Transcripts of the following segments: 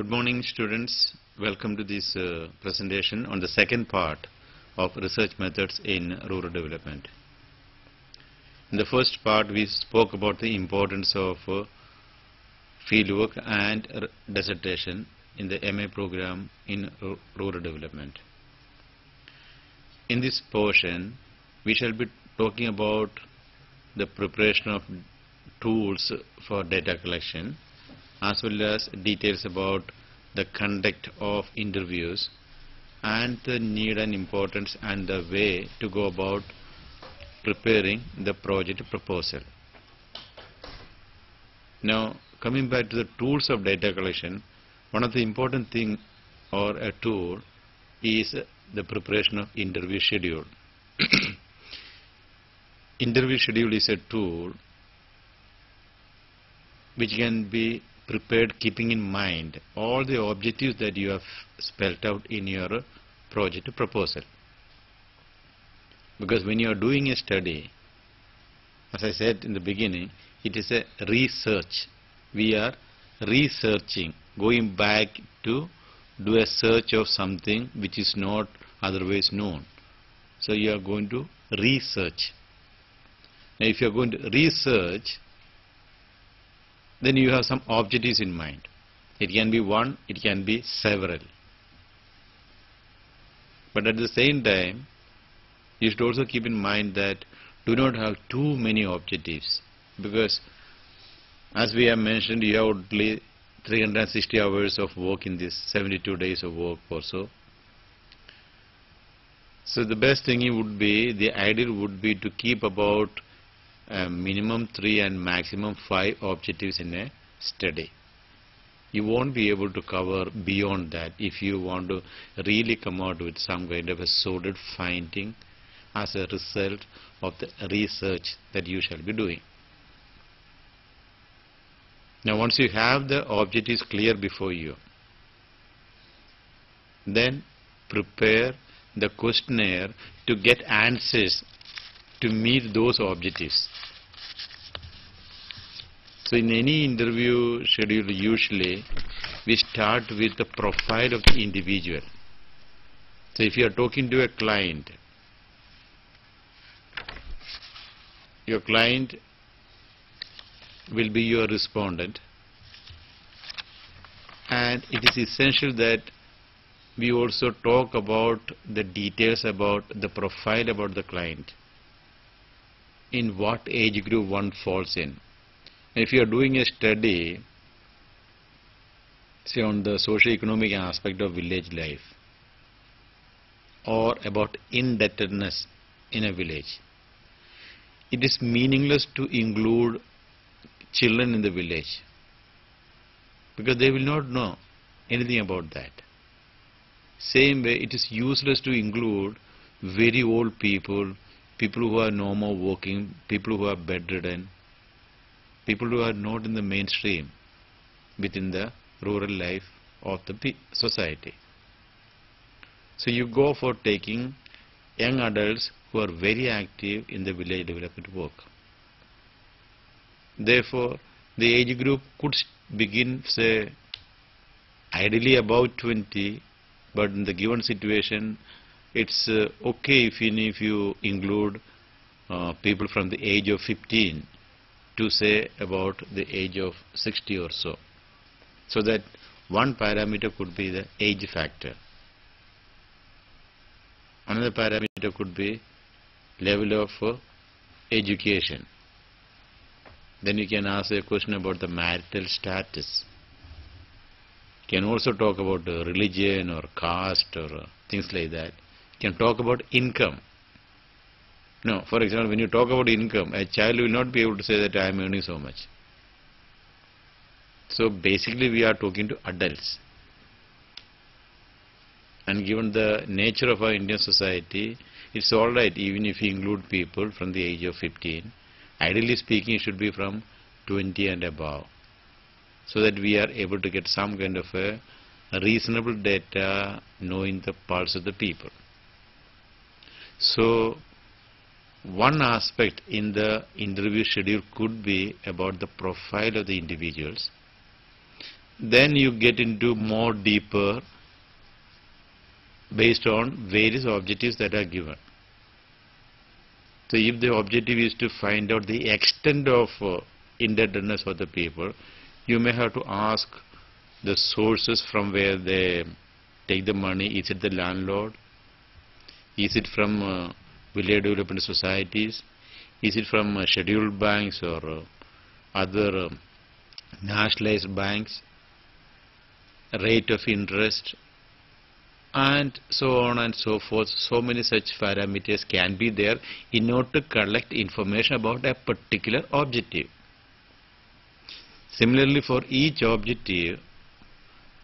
Good morning, students. Welcome to this presentation on the second part of research methods in rural development. In the first part, we spoke about the importance of fieldwork and dissertation in the MA program in rural development. In this portion, we shall be talking about the preparation of tools for data collection, as well as details about the conduct of interviews and the need and importance and the way to go about preparing the project proposal. Now, coming back to the tools of data collection, one of the important thing or a tool is the preparation of interview schedule. Interview schedule is a tool which can be prepared keeping in mind all the objectives that you have spelled out in your project proposal. Because when you are doing a study, as I said in the beginning, it is a research. We are researching, going back to do a search of something which is not otherwise known. So you are going to research. Now if you are going to research, then you have some objectives in mind. It can be one, it can be several. But at the same time, you should also keep in mind that do not have too many objectives, because as we have mentioned, you have only 360 hours of work in this 72 days of work or so. So the best thing would be, the ideal would be to keep about minimum 3 and maximum 5 objectives in a study. You won't be able to cover beyond that if you want to really come out with some kind of a solid finding as a result of the research that you shall be doing. Now once you have the objectives clear before you, then prepare the questionnaire to get answers to meet those objectives. So in any interview schedule, usually we start with the profile of the individual. So if you are talking to a client, your client will be your respondent, and it is essential that we also talk about the details about the profile about the client, in what age group one falls in. If you are doing a study, say on the socio-economic aspect of village life, or about indebtedness in a village, it is meaningless to include children in the village, because they will not know anything about that. Same way, it is useless to include very old people, people who are no more working, people who are bedridden, people who are not in the mainstream within the rural life of the society. So you go for taking young adults who are very active in the village development work. Therefore, the age group could begin, say, ideally about 20, but in the given situation, it's okay if you include people from the age of 15 to say about the age of 60 or so. So that one parameter could be the age factor. Another parameter could be level of education. Then you can ask a question about the marital status. You can also talk about religion or caste or things like that. You can talk about income. No, for example, when you talk about income, a child will not be able to say that I am earning so much. So basically we are talking to adults. And given the nature of our Indian society, it's alright even if you include people from the age of 15. Ideally speaking, it should be from 20 and above, so that we are able to get some kind of a reasonable data knowing the pulse of the people. So one aspect in the interview schedule could be about the profile of the individuals. then you get into more deeper based on various objectives that are given. So if the objective is to find out the extent of indebtedness of the people, you may have to ask the sources from where they take the money. Is it the landlord? Is it from village development societies? Is it from scheduled banks or other nationalized banks? Rate of interest, and so on and so forth. So many such parameters can be there in order to collect information about a particular objective. Similarly, for each objective,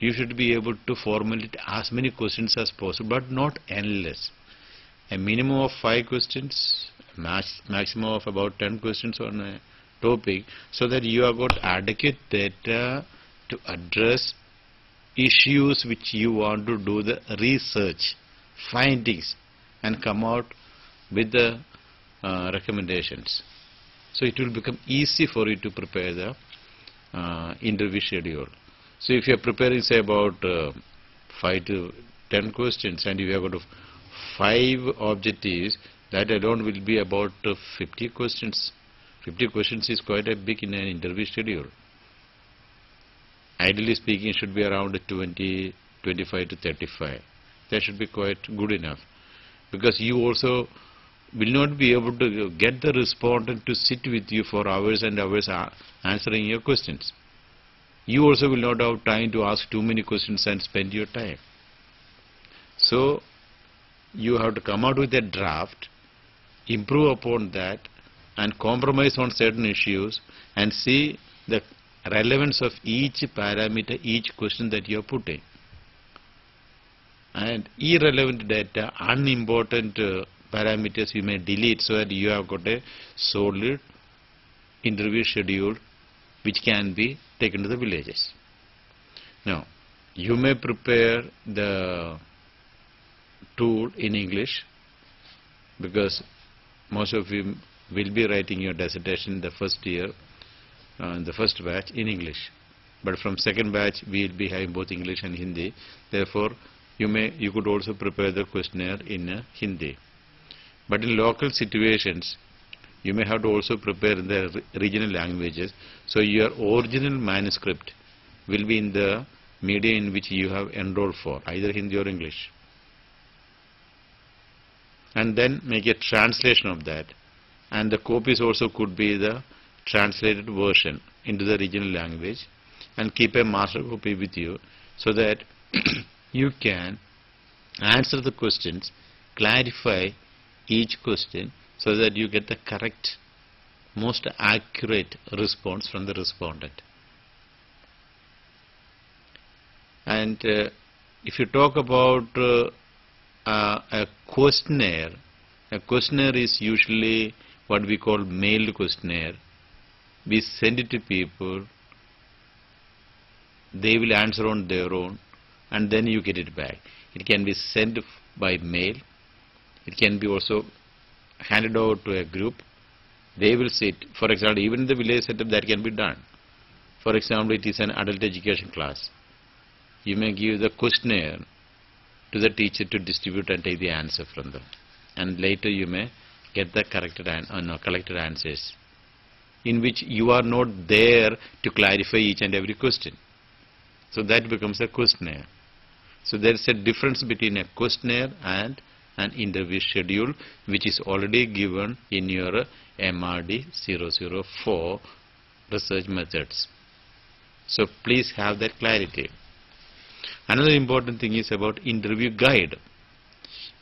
you should be able to formulate as many questions as possible, but not endless. A minimum of 5 questions, maximum of about 10 questions on a topic, so that you have got adequate data to address issues which you want to do the research, findings, and come out with the recommendations. So it will become easy for you to prepare the interview schedule. So if you are preparing, say, about 5 to 10 questions, and you have got 5 objectives, that alone will be about 50 questions. 50 questions is quite a big in an interview schedule. Ideally speaking, it should be around 20, 25 to 35. That should be quite good enough, because you also will not be able to get the respondent to sit with you for hours and hours answering your questions. You also will not have time to ask too many questions and spend your time. So you have to come out with a draft, improve upon that, and compromise on certain issues, and see the relevance of each parameter, each question that you are putting. And irrelevant data, unimportant parameters you may delete, so that you have got a solid interview schedule which can be taken to the villages. Now, you may prepare the tool in English, because most of you will be writing your dissertation in the first year, the first batch in English, but from second batch we will be having both English and Hindi. Therefore, you could also prepare the questionnaire in Hindi. But in local situations, you may have to also prepare in the regional languages. So your original manuscript will be in the medium in which you have enrolled for, either Hindi or English, and then make a translation of that. And the copies also could be the translated version into the regional language, and keep a master copy with you, so that you can answer the questions, clarify each question, so that you get the correct, most accurate response from the respondent. And if you talk about a questionnaire is usually what we call mailed questionnaire. We send it to people, they will answer on their own, and then you get it back. It can be sent by mail, it can be also handed over to a group. They will sit, for example, even in the village setup that can be done. For example, it is an adult education class. You may give the questionnaire to the teacher to distribute and take the answer from them, and later you may get the collected answers, in which you are not there to clarify each and every question. So that becomes a questionnaire. So there is a difference between a questionnaire and an interview schedule, which is already given in your MRD 004 research methods. So please have that clarity. Another important thing is about interview guide.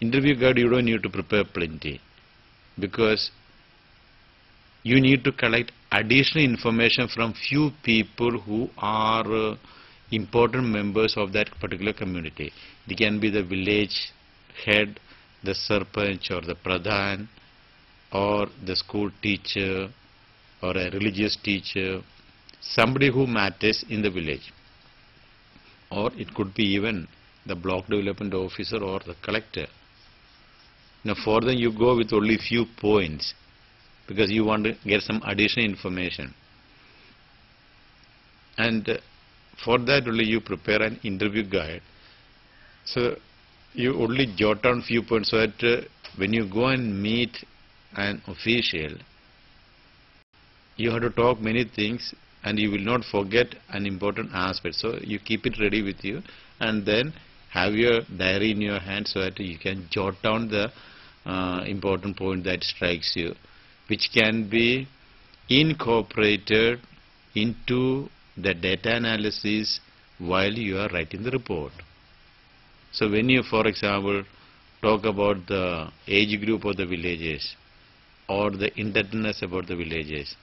Interview guide, you don't need to prepare plenty, because you need to collect additional information from few people who are important members of that particular community. It can be the village head, the sarpanch or the pradhan, or the school teacher, or a religious teacher, somebody who matters in the village. Or it could be even the block development officer or the collector. Now for them you go with only few points, because you want to get some additional information. And for that only you prepare an interview guide. So you only jot down few points so that when you go and meet an official, you have to talk many things and you will not forget an important aspect. So you keep it ready with you and then have your diary in your hand so that you can jot down the important point that strikes you, which can be incorporated into the data analysis while you are writing the report. So when you, for example, talk about the age group of the villages or the indebtedness about the villages,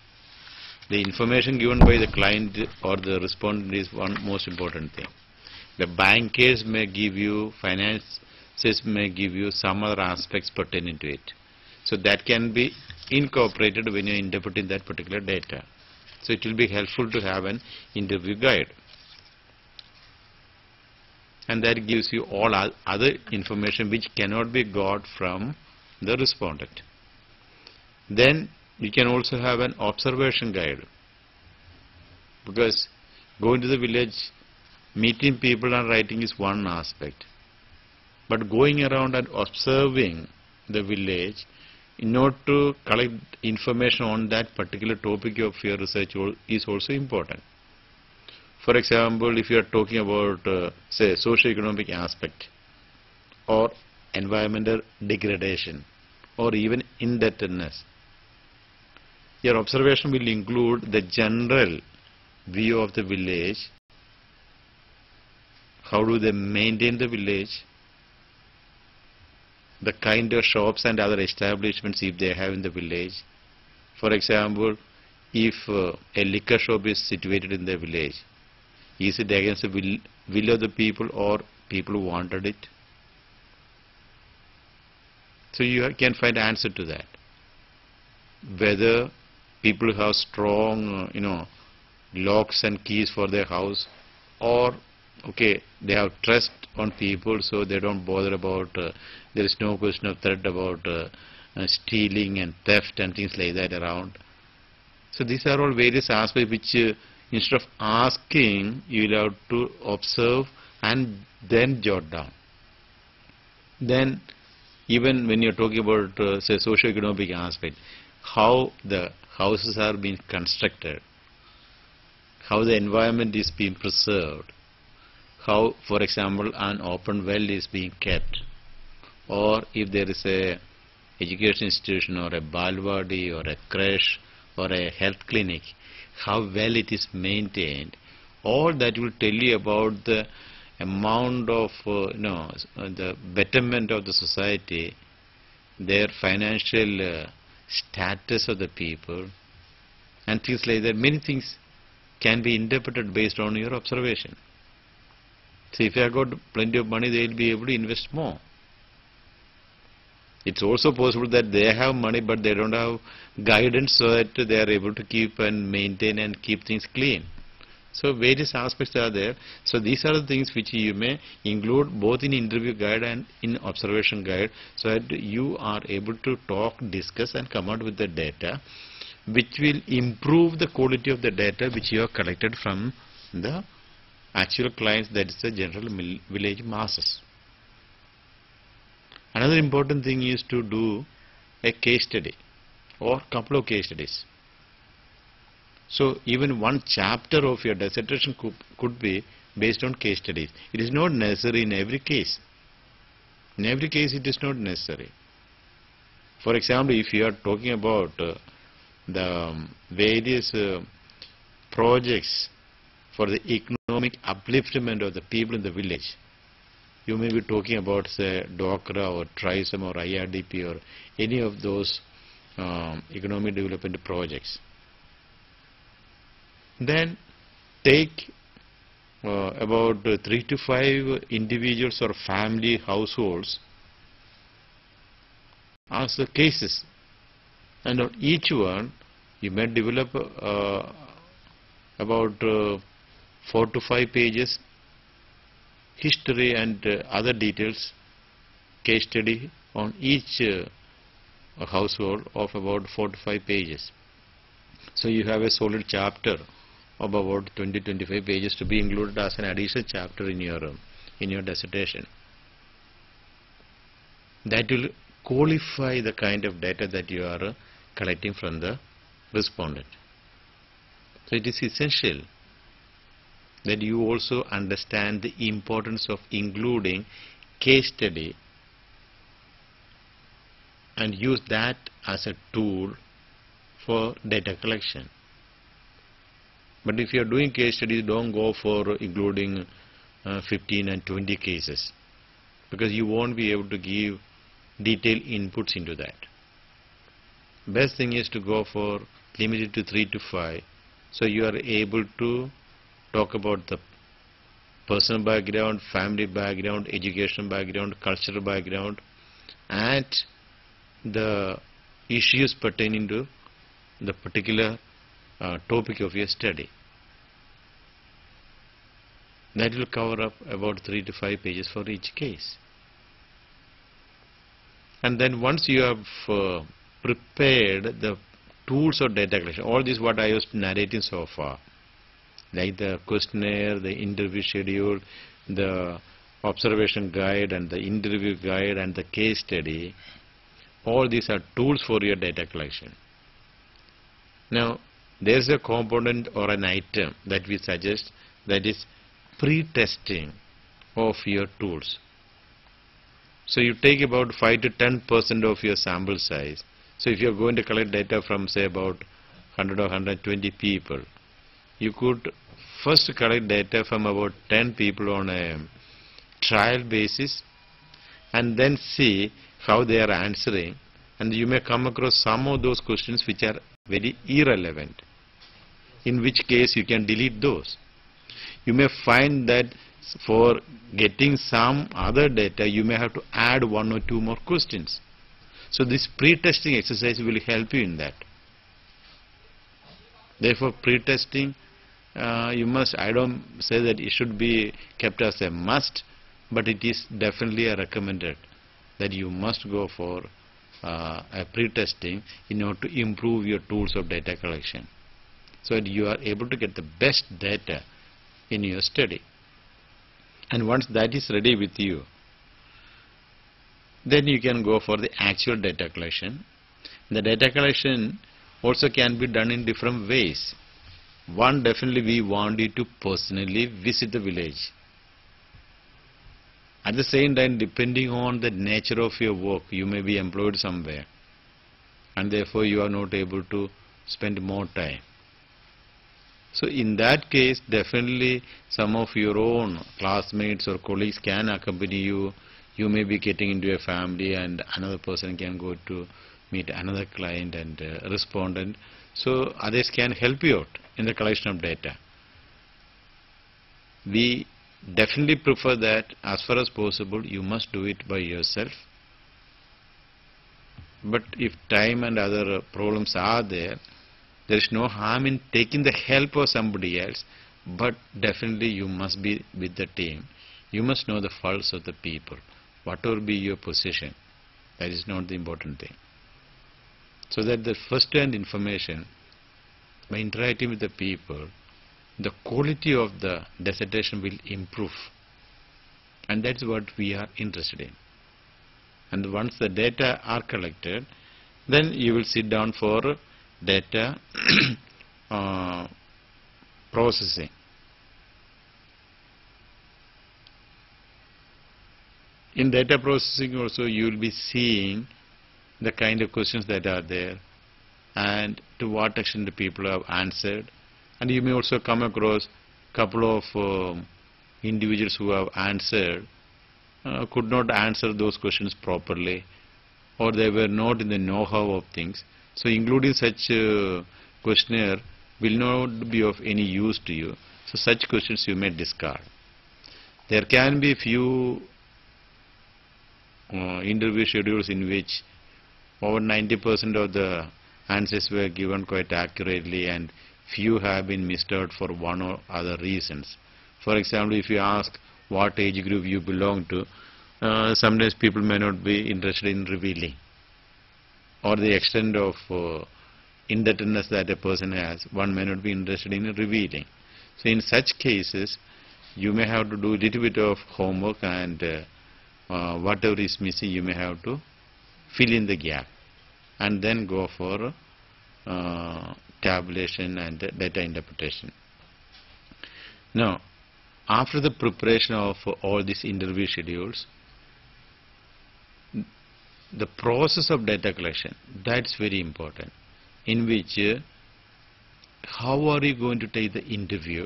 the information given by the client or the respondent is one most important thing. The bankers may give you, finances may give you some other aspects pertaining to it. So that can be incorporated when you are interpreting that particular data. So it will be helpful to have an interview guide. And that gives you all other information which cannot be got from the respondent. Then you can also have an observation guide, because going to the village, meeting people and writing is one aspect, but going around and observing the village in order to collect information on that particular topic of your research is also important. For example, if you are talking about say socio-economic aspect or environmental degradation or even indebtedness, your observation will include the general view of the village, how do they maintain the village, the kind of shops and other establishments if they have in the village. For example, if a liquor shop is situated in the village, is it against the will of the people or people who wanted it? So you can find answer to that. Whether people have strong, locks and keys for their house, or okay, they have trust on people, so they don't bother about. There is no question of threat about stealing and theft and things like that around. So these are all various aspects which, instead of asking, you will have to observe and then jot down. Then, even when you are talking about say socio-economic aspect, how the houses are being constructed, how the environment is being preserved, how, for example, an open well is being kept, or if there is a education institution or a balwadi or a creche or a health clinic, how well it is maintained. All that will tell you about the amount of the betterment of the society, their financial status of the people, and things like that. Many things can be interpreted based on your observation. So if you have got plenty of money, they will be able to invest more. It's also possible that they have money but they don't have guidance so that they are able to keep and maintain and keep things clean. So various aspects are there. So these are the things which you may include both in interview guide and in observation guide, so that you are able to talk, discuss and come out with the data which will improve the quality of the data which you have collected from the actual clients, that is the general village masses. Another important thing is to do a case study or couple of case studies. So even one chapter of your dissertation could be based on case studies. It is not necessary in every case. In every case it is not necessary. For example, if you are talking about the various projects for the economic upliftment of the people in the village, you may be talking about say DOCRA or TRISM or IRDP or any of those economic development projects. Then take about 3 to 5 individuals or family households as the cases, and on each one you may develop about 4 to 5 pages history and other details, case study on each household of about 4 to 5 pages. So you have a solid chapter of about 20-25 pages to be included as an additional chapter in your dissertation. That will qualify the kind of data that you are collecting from the respondent. So it is essential that you also understand the importance of including case study and use that as a tool for data collection. But if you are doing case studies, don't go for including 15 and 20 cases, because you won't be able to give detailed inputs into that. Best thing is to go for limited to 3 to 5, so you are able to talk about the personal background, family background, education background, cultural background, and the issues pertaining to the particular topic of your study. That will cover up about 3 to 5 pages for each case. And then once you have prepared the tools of data collection, all this what I was narrating so far, like the questionnaire, the interview schedule, the observation guide and the interview guide and the case study, all these are tools for your data collection. Now there is a component or an item that we suggest, that is pre-testing of your tools. So you take about 5 to 10% of your sample size. So if you are going to collect data from say about 100 or 120 people, you could first collect data from about 10 people on a trial basis and then see how they are answering, and you may come across some of those questions which are very irrelevant, in which case you can delete those. You may find that for getting some other data you may have to add 1 or 2 more questions. So this pre-testing exercise will help you in that. Therefore pre-testing, you must, I don't say that it should be kept as a must, but it is definitely a recommended that you must go for a pre-testing in order to improve your tools of data collection, so that you are able to get the best data in your study. And once that is ready with you, then you can go for the actual data collection. The data collection also can be done in different ways. One, definitely we want you to personally visit the village. At the same time, depending on the nature of your work, you may be employed somewhere and therefore you are not able to spend more time. So in that case, definitely some of your own classmates or colleagues can accompany you. You may be getting into a family and another person can go to meet another client and respondent. So others can help you out in the collection of data. We definitely prefer that as far as possible you must do it by yourself. But if time and other problems are there, there is no harm in taking the help of somebody else, but definitely you must be with the team. You must know the pulse of the people, whatever be your position. That is not the important thing. So that the first-hand information, by interacting with the people, the quality of the dissertation will improve, and that's what we are interested in. And once the data are collected, then you will sit down for data processing. In data processing also you will be seeing the kind of questions that are there and to what extent the people have answered, and you may also come across a couple of individuals who have answered could not answer those questions properly, or they were not in the know-how of things. So including such questionnaire will not be of any use to you. So such questions you may discard. There can be few interview schedules in which over 90% of the answers were given quite accurately and few have been missed out for one or other reasons. For example, if you ask what age group you belong to, sometimes people may not be interested in revealing, or the extent of indebtedness that a person has, one may not be interested in revealing. So in such cases, you may have to do a little bit of homework, and whatever is missing, you may have to fill in the gap and then go for tabulation and data interpretation. Now, after the preparation of all these interview schedules, the process of data collection, that's very important, in which how are you going to take the interview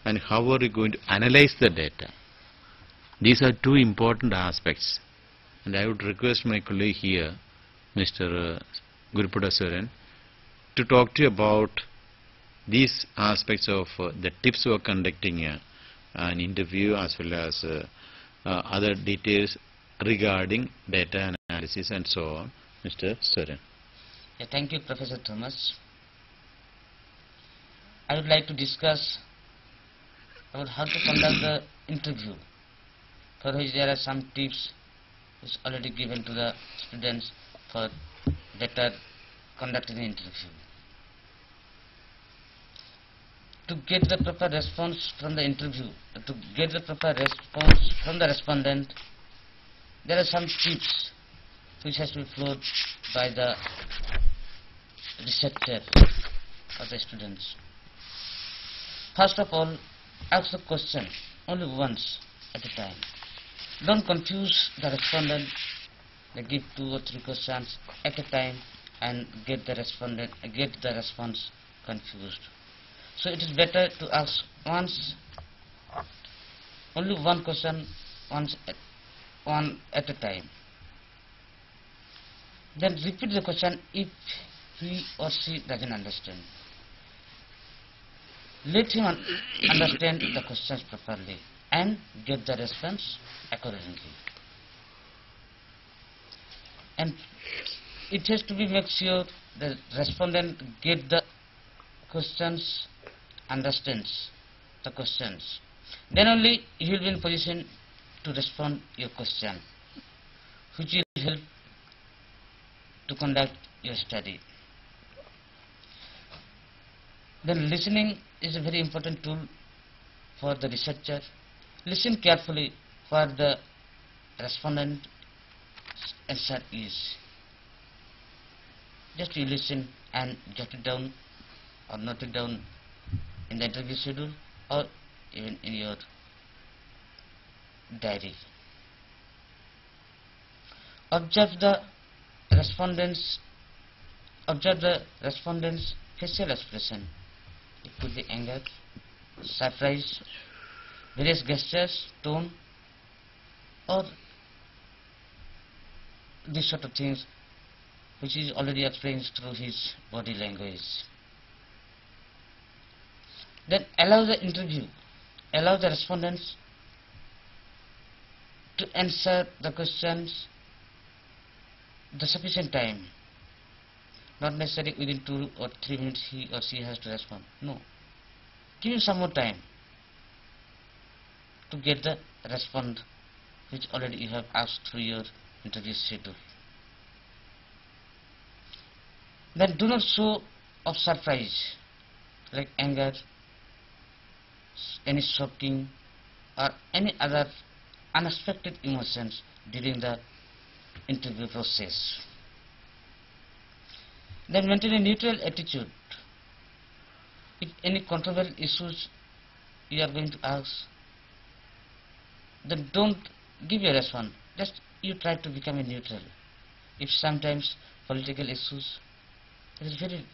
and how are you going to analyze the data. These are two important aspects, and I would request my colleague here, Mr. Gurupada Saran, to talk to you about these aspects of the tips for conducting an interview, as well as other details regarding data analysis and so on. Mr. Saran. Yeah, thank you, Professor Thomas. I would like to discuss about how to conduct the interview, for which there are some tips which already given to the students for better conducting the interview. To get the proper response from the interview, to get the proper response from the respondent, there are some tips which has to be followed by the researcher or the students. First of all, ask the question only once at a time. Don't confuse the respondent. They give 2 or 3 questions at a time and get the response confused. So it is better to ask only one question one at a time. Then repeat the question if he or she doesn't understand. Let him understand the questions properly and get the response accordingly. And it has to be make sure the respondent get the questions, understands the questions. Then only he will be in position to respond your question, which will help to conduct your study. Then listening is a very important tool for the researcher. Listen carefully what the respondent's answer is. Just you listen and jot it down or note it down in the interview schedule or even in your diary. Observe the respondent's facial expression. It could be anger, surprise, various gestures, tone, or these sort of things which is already explained through his body language. Then allow the respondents to answer the questions the sufficient time. Not necessarily within 2 or 3 minutes he or she has to respond. No. Give him some more time to get the response which already you have asked through your interview schedule. Then do not show of surprise like anger, any shocking or any other unexpected emotions during the interview process. Then maintain a neutral attitude. If any controversial issues you are going to ask, then don't give a response. Just you try to become a neutral. If sometimes political issues, it is very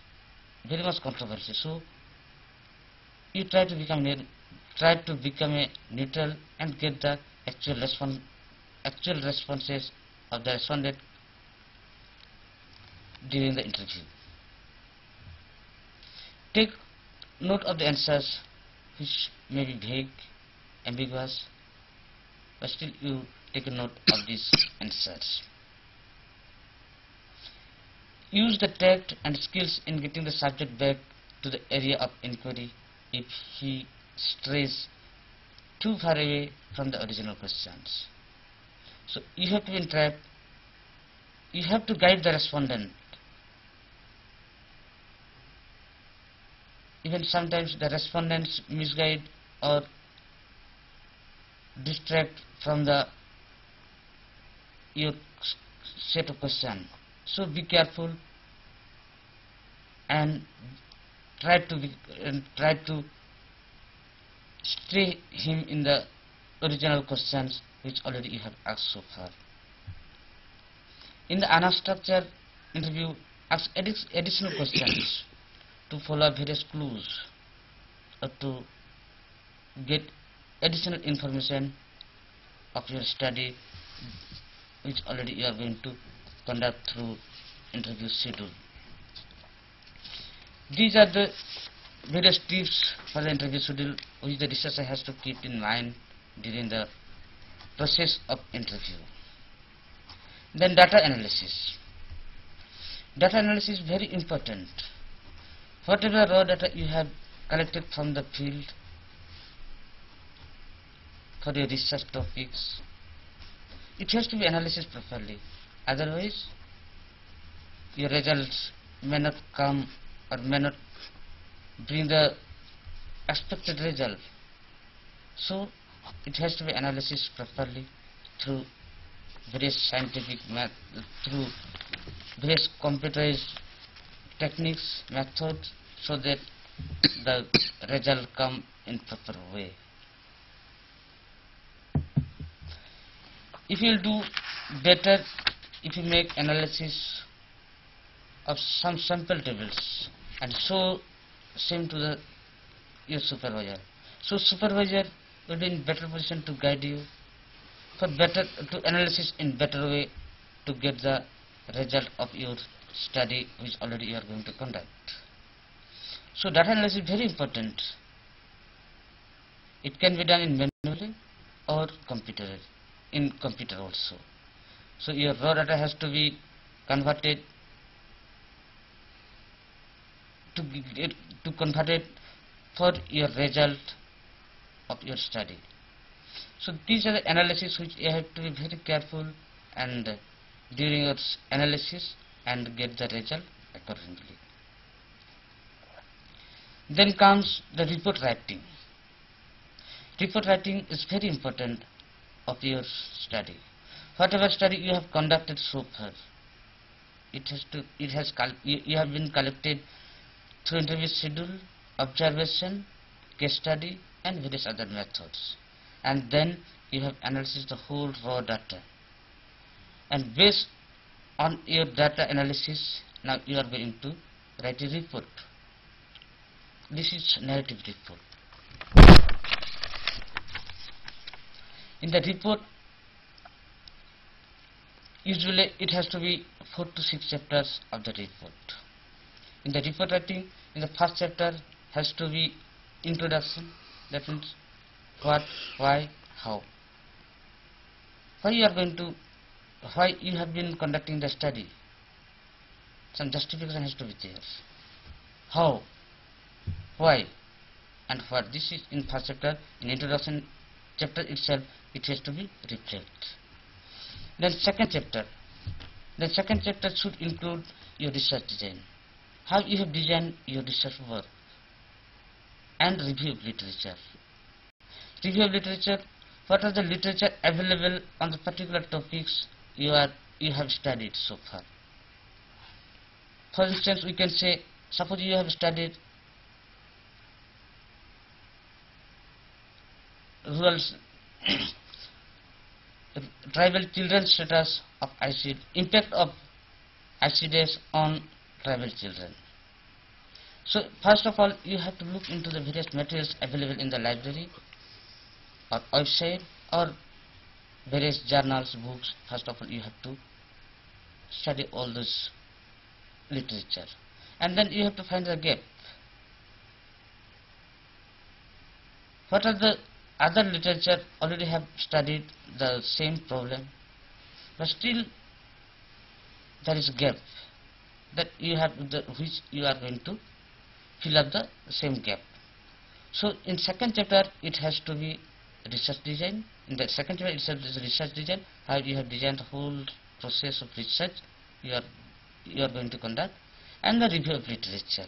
much controversial. So you try to become a neutral and get the actual responses of the respondent during the interview. Take note of the answers which may be vague, ambiguous, but still you take a note of these answers. Use the tact and skills in getting the subject back to the area of inquiry if he strays too far away from the original questions. So you have to guide the respondent even sometimes the respondents misguide or distract from the your set of question. So be careful and try to stay him in the original questions which already you have asked so far. In the unstructured interview, ask additional questions to follow various clues or to get additional information of your study which already you are going to conduct through interview schedule. These are the various tips for the interview schedule which the researcher has to keep in mind during the process of interview. Then data analysis. Data analysis is very important. Whatever raw data you have collected from the field for your research topics, it has to be analyzed properly. Otherwise, your results may not come or may not bring the expected result. So, it has to be analyzed properly through various scientific through various computerized techniques, methods, so that the result come in proper way. If you do better, if you make analysis of some sample tables and show same to your supervisor, so supervisor will be in better position to guide you for better to analysis in better way to get the result of your study which already you are going to conduct. So data analysis is very important. It can be done in manually or in computer also. So your raw data has to be converted to convert it for your result of your study. So these are the analysis which you have to be very careful and during your analysis and get the result accordingly. Then comes the report writing. Report writing is very important of your study. Whatever study you have conducted so far, you have been collected through interview schedule, observation, case study, and various other methods. And then you have analyzed the whole raw data. And based on your data analysis, now you are going to write a report. This is narrative report. In the report, usually it has to be 4 to 6 chapters of the report. In the report writing, in the first chapter has to be introduction, that means what, why, how. Why you have been conducting the study. Some justification has to be there. How, why, and what. This is in first chapter. In introduction chapter itself, it has to be reflected. Then second chapter. The second chapter should include your research design. How you have designed your research work and review of literature. Review of literature. What are the literature available on the particular topics you have studied so far? For instance, we can say, suppose you have studied rural tribal children's status of ICD, impact of ICDs on tribal children. So first of all, you have to look into the various materials available in the library or website or various journals, books. First of all, you have to study all this literature, and then you have to find the gap. What are the other literature already have studied the same problem, but still there is a gap that you have which you are going to fill up the same gap. So in second chapter it has to be research design. In the second chapter itself is research design, how you have designed the whole process of research you are going to conduct, and the review of literature.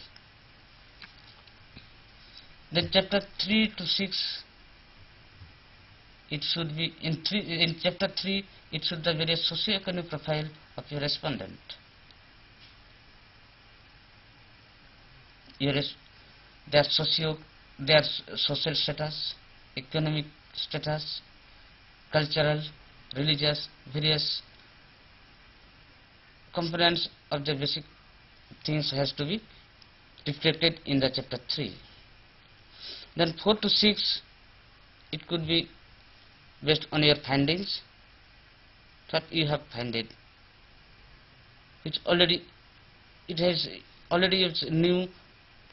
Then chapter 3 to 6, it should be in chapter 3, it should be the various socio-economic profile of your respondent. Their social status, economic status, cultural, religious, various components of the basic things has to be reflected in the chapter 3. Then 4 to 6, it could be based on your findings, what you have found it, which already it's new,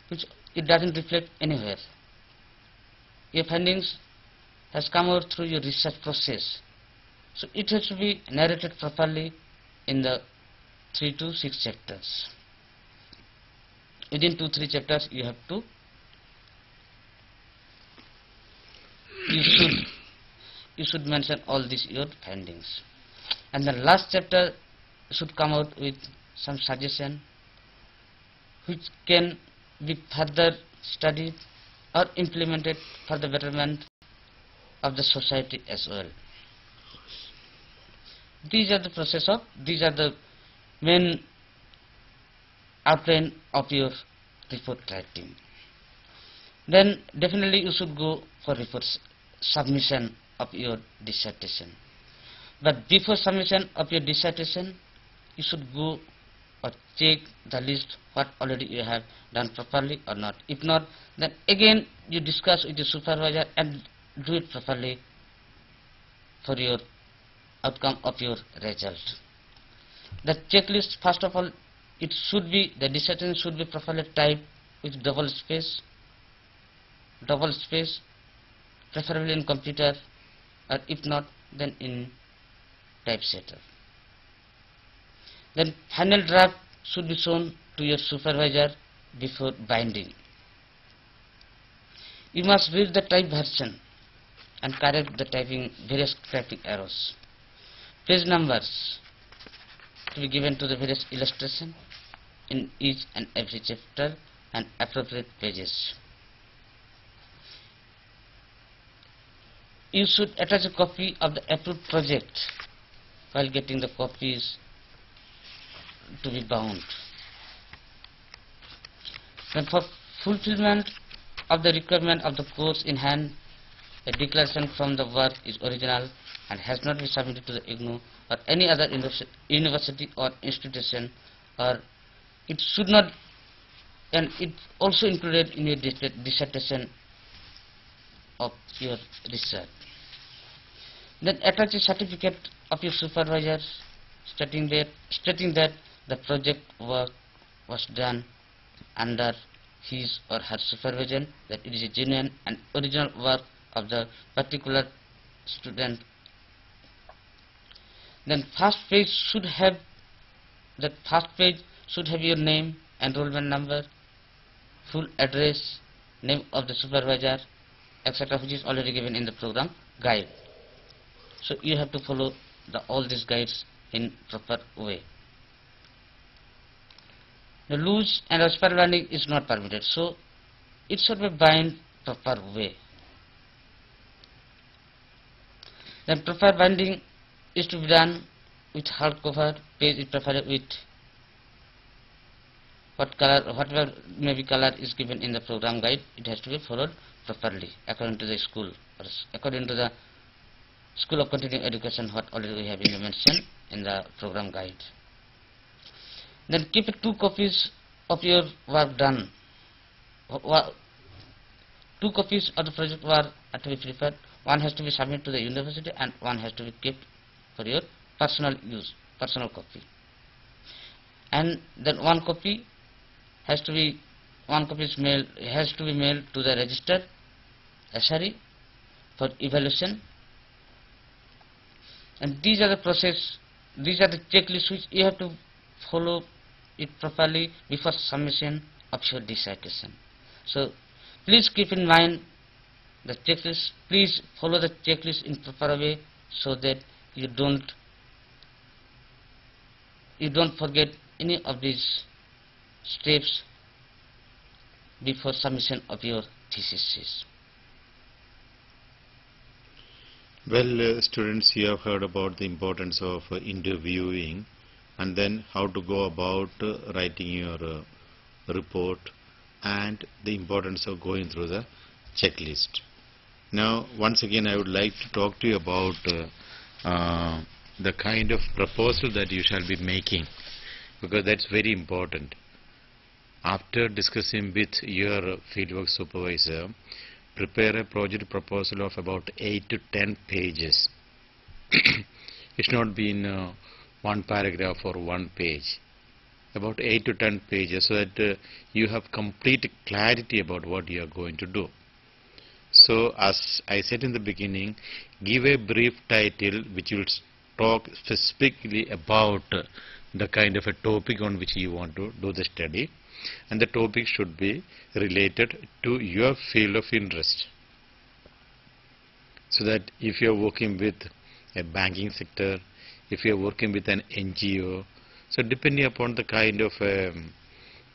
which it doesn't reflect anywhere. Your findings has come out through your research process, so it has to be narrated properly in the 3 to 6 chapters. Within 2-3 chapters you have to you should mention all these your findings, and the last chapter should come out with some suggestion which can be further studied or implemented for the betterment of the society as well. These are the main outline of your report writing. Then definitely you should go for report submission of your dissertation. But before submission of your dissertation, you should go or check the list what already you have done properly or not. If not, then again you discuss with the supervisor and do it properly for your outcome of your result. The checklist, first of all, the dissertation should be properly typed with double space, preferably in computer, or if not, then in typesetter. Then final draft should be shown to your supervisor before binding. You must read the type version and correct the various typing errors. Page numbers to be given to the various illustration in each and every chapter and appropriate pages. You should attach a copy of the approved project while getting the copies to be bound. Then for fulfillment of the requirement of the course in hand, a declaration from the work is original and has not been submitted to the IGNOU or any other university or institution, or it should not, and it also included in your dissertation of your research. Then attach a certificate of your supervisor stating that the project work was done under his or her supervision, that it is a genuine and original work of the particular student. Then first page should have your name, enrollment number, full address, name of the supervisor, etc., which is already given in the program guide. So you have to follow all these guides in proper way. The loose and whisper binding is not permitted, so it should be bind proper way. Then proper binding is to be done with hardcover. Page is preferred with whatever maybe color is given in the program guide. It has to be followed properly according to the school, or according to the School of Continuing Education, what already we have been mentioned in the program guide. Then keep 2 copies of your work done. 2 copies of the project work are to be prepared. One has to be submitted to the university and one has to be kept for your personal use, personal copy. And then one copy is mailed to the registered SRE for evaluation. And these are the checklists which you have to follow it properly before submission of your dissertation. So please keep in mind the checklist. Please follow the checklist in proper way so that you don't forget any of these steps before submission of your thesis is? Well, students, you have heard about the importance of interviewing and then how to go about writing your report and the importance of going through the checklist. Now, once again, I would like to talk to you about the kind of proposal that you shall be making, because that's very important. After discussing with your fieldwork supervisor, prepare a project proposal of about 8 to 10 pages. It should not be in one paragraph or one page. About 8 to 10 pages, so that you have complete clarity about what you are going to do. So, as I said in the beginning, give a brief title which will talk specifically about the kind of a topic on which you want to do the study, and the topic should be related to your field of interest. So that if you are working with a banking sector, if you are working with an NGO, so depending upon the kind of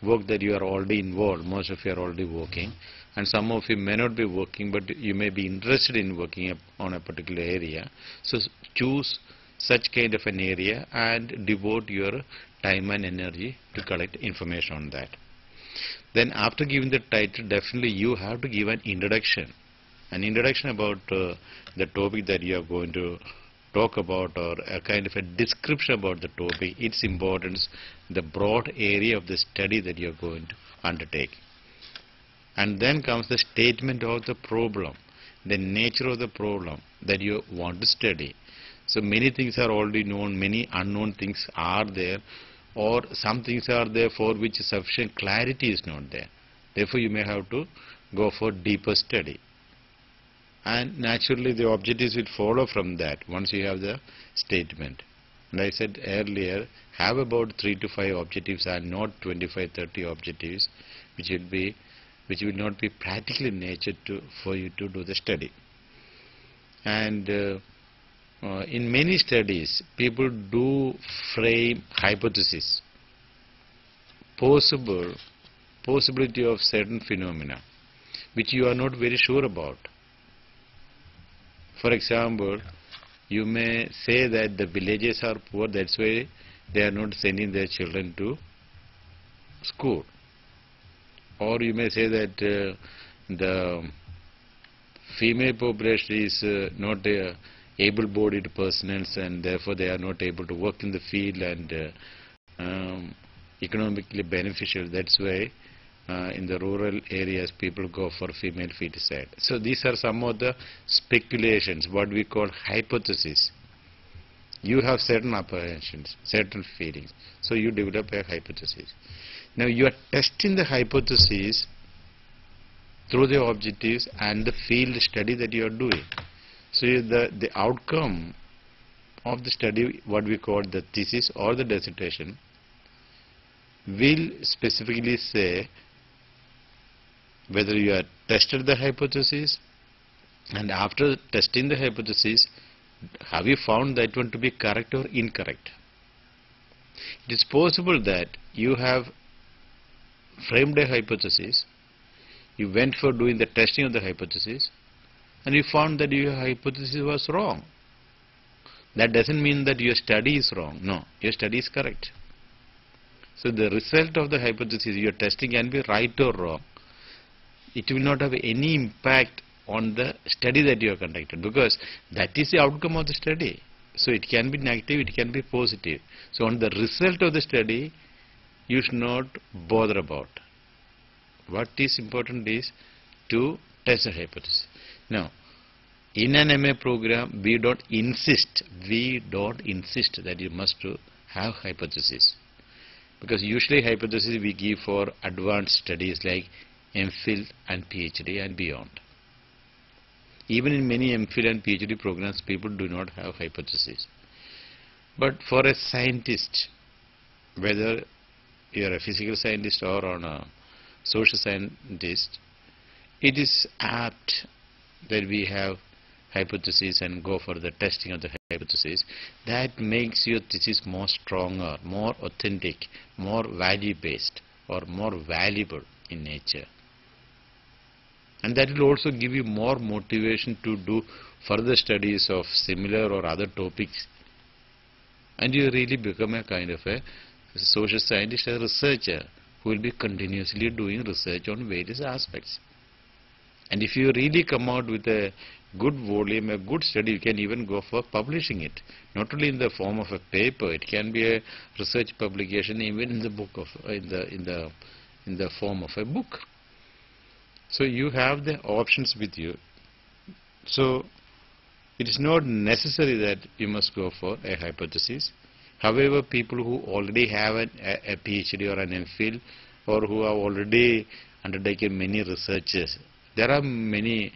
work that you are already involved, most of you are already working, and some of you may not be working, but you may be interested in working on a particular area. So choose such kind of an area and devote your time and energy to collect information on that. Then after giving the title, definitely you have to give an introduction about the topic that you are going to talk about, or a kind of a description about the topic, its importance, the broad area of the study that you are going to undertake. And then comes the statement of the problem, the nature of the problem that you want to study. So many things are already known, many unknown things are there, or some things are there for which sufficient clarity is not there. Therefore, you may have to go for deeper study. And naturally, the objectives will follow from that once you have the statement. And I said earlier, have about 3 to 5 objectives and not 25-30 objectives, which will not be practical in nature for you to do the study. And in many studies, people do frame hypotheses, possibility of certain phenomena, which you are not very sure about. For example, you may say that the villages are poor, that's why they are not sending their children to school. Or you may say that the female population is not able-bodied persons, and therefore they are not able to work in the field and economically beneficial. That's why in the rural areas people go for female feticide. So these are some of the speculations, what we call hypotheses. You have certain apprehensions, certain feelings, so you develop a hypothesis. Now you are testing the hypothesis through the objectives and the field study that you are doing. So the outcome of the study, what we call the thesis or the dissertation, will specifically say whether you have tested the hypothesis, and after testing the hypothesis, have you found that one to be correct or incorrect. It is possible that you have framed a hypothesis, you went for doing the testing of the hypothesis, and you found that your hypothesis was wrong. That doesn't mean that your study is wrong. No, your study is correct. So the result of the hypothesis you are testing can be right or wrong. It will not have any impact on the study that you have conducted, because that is the outcome of the study. So it can be negative, it can be positive. So on the result of the study, you should not bother about. What is important is to test the hypothesis. Now, in an MA program, we don't insist that you must have hypothesis, because usually hypothesis we give for advanced studies like MPhil and PhD and beyond. Even in many MPhil and PhD programs, people do not have hypothesis. But for a scientist, whether you are a physical scientist or on a social scientist, it is apt that we have hypothesis and go for the testing of the hypothesis. That makes your thesis more stronger, more authentic, more value based, or more valuable in nature. And that will also give you more motivation to do further studies of similar or other topics. And you really become a kind of a social scientist, a researcher who will be continuously doing research on various aspects. And if you really come out with a good volume, a good study, you can even go for publishing it. Not only in the form of a paper, it can be a research publication even in the book of in the form of a book. So you have the options with you. So it is not necessary that you must go for a hypothesis. However, people who already have a PhD or an MPhil, or who have already undertaken many researches, there are many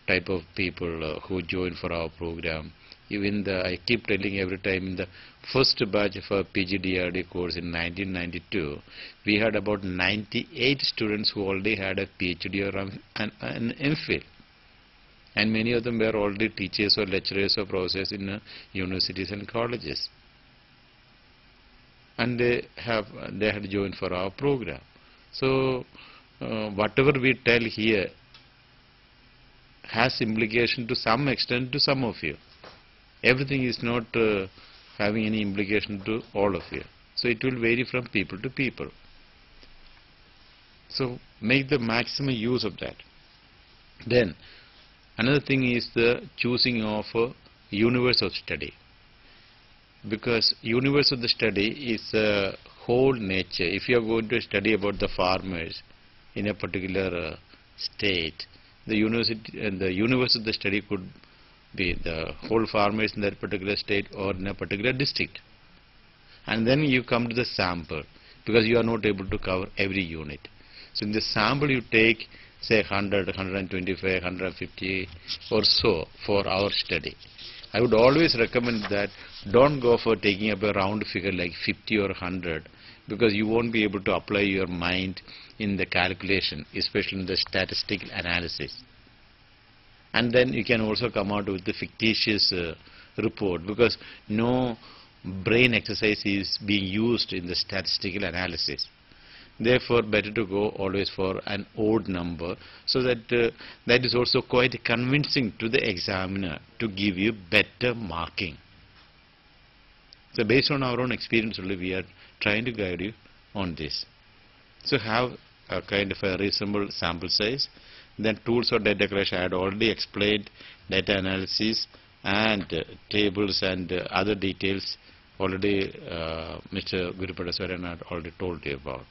type of people who join for our program. Even I keep telling every time, in the first batch of a PGDRD course in 1992, we had about 98 students who already had a PhD or an MPhil. And many of them were already teachers or lecturers or professors in universities and colleges. And they had joined for our program. So whatever we tell here has implication to some extent to some of you. Everything is not having any implication to all of you. So it will vary from people to people. So make the maximum use of that. Then another thing is the choosing of a universe of study. Because universe of the study is a whole nature. If you are going to study about the farmers in a particular state, the university and the universe of the study could be the whole farmers in that particular state or in a particular district. And then you come to the sample, because you are not able to cover every unit. So in the sample you take say 100, 125, 150 or so for our study. I would always recommend that don't go for taking up a round figure like 50 or 100, because you won't be able to apply your mind in the calculation, especially in the statistical analysis. And then you can also come out with the fictitious report, because no brain exercise is being used in the statistical analysis. Therefore, better to go always for an odd number, so that that is also quite convincing to the examiner to give you better marking. So based on our own experience only, we are trying to guide you on this. So have a kind of a reasonable sample size. Then tools of data collection, I had already explained data analysis and tables and other details already Mr. Gurupadaswaran had already told you about.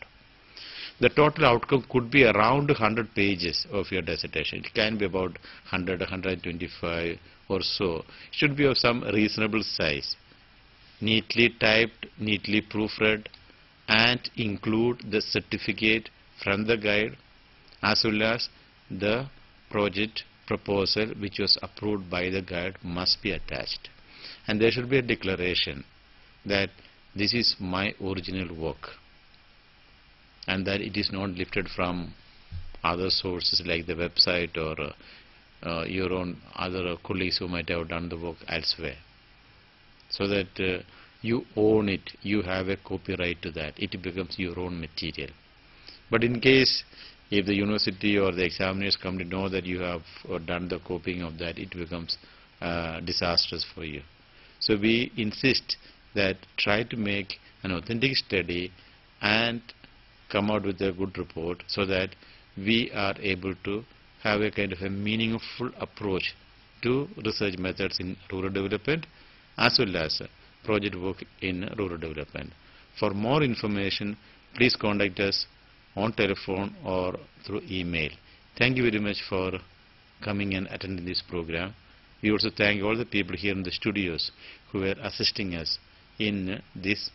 The total outcome could be around 100 pages of your dissertation. It can be about 100, 125 or so. It should be of some reasonable size. Neatly typed, neatly proofread, and include the certificate from the guide as well as the project proposal which was approved by the guide must be attached. And there should be a declaration that this is my original work, and that it is not lifted from other sources like the website or your own other colleagues who might have done the work elsewhere. So that you own it, you have a copyright to that, it becomes your own material. But in case if the university or the examiners come to know that you have done the copying of that, it becomes disastrous for you. So we insist that try to make an authentic study and come out with a good report, so that we are able to have a kind of a meaningful approach to research methods in rural development as well as project work in rural development. For more information, please contact us on telephone or through email. Thank you very much for coming and attending this program. We also thank all the people here in the studios who were assisting us in this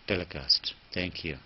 telecast. Thank you.